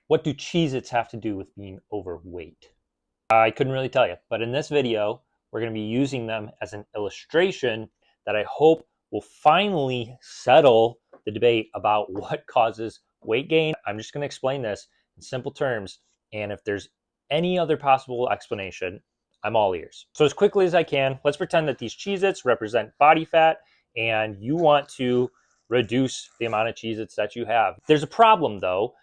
What do Cheez-Its have to do with being overweight? I couldn't really tell you, but in this video, we're going to be using them as an illustration that I hope will finally settle the debate about what causes weight gain. I'm just going to explain this in simple terms, and if there's any other possible explanation, I'm all ears. So as quickly as I can, let's pretend that these Cheez-Its represent body fat, and you want to reduce the amount of Cheez-Its that you have. There's a problem though.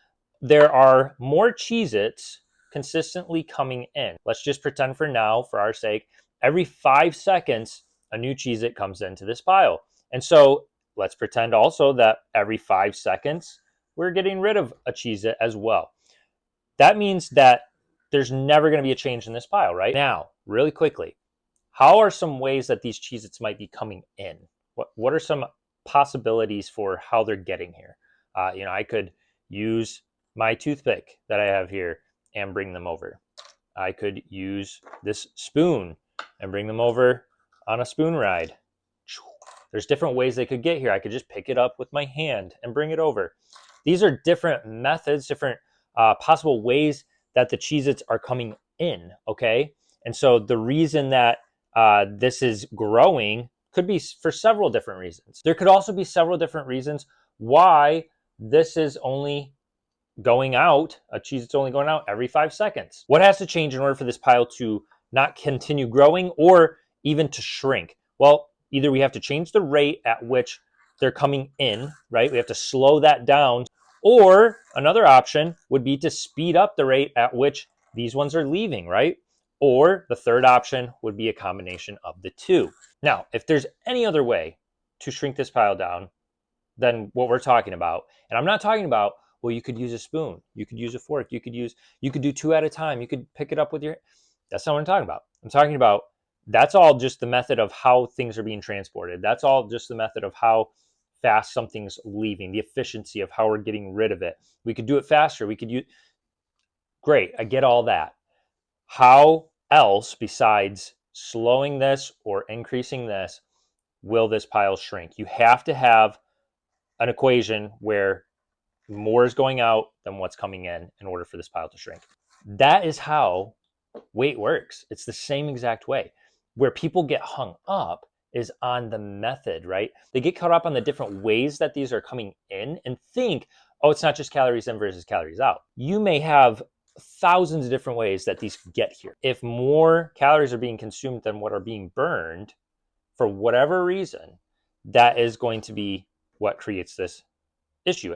There are more Cheez-Its consistently coming in. Let's just pretend for now, for our sake, every 5 seconds, a new Cheez-It comes into this pile. And so let's pretend also that every 5 seconds, we're getting rid of a Cheez-It as well. That means that there's never going to be a change in this pile, right? Now, really quickly, how are some ways that these Cheez-Its might be coming in? What are some possibilities for how they're getting here? I could use my toothpick that I have here and bring them over. I could use this spoon and bring them over on a spoon ride. There's different ways they could get here. I could just pick it up with my hand and bring it over. These are different methods, different possible ways that the Cheez-Its are coming in, okay? And so the reason that this is growing could be for several different reasons. There could also be several different reasons why this is only going out, a Cheez-It's only going out every 5 seconds. What has to change in order for this pile to not continue growing or even to shrink? Well, either we have to change the rate at which they're coming in, right? We have to slow that down. Or another option would be to speed up the rate at which these ones are leaving, right? Or the third option would be a combination of the two. Now, if there's any other way to shrink this pile down than what we're talking about, and I'm not talking about, well, you could use a spoon, you could use a fork, you could do two at a time, you could pick it up with your, that's not what I'm talking about. I'm talking about, that's all just the method of how things are being transported. That's all just the method of how fast something's leaving, the efficiency of how we're getting rid of it. We could do it faster. We could use, great, I get all that. How else besides slowing this or increasing this will this pile shrink? You have to have an equation where more is going out than what's coming in order for this pile to shrink. That is how weight works. It's the same exact way. Where people get hung up is on the method, right? They get caught up on the different ways that these are coming in and think, oh, it's not just calories in versus calories out. You may have thousands of different ways that these get here. If more calories are being consumed than what are being burned, for whatever reason, that is going to be what creates this issue.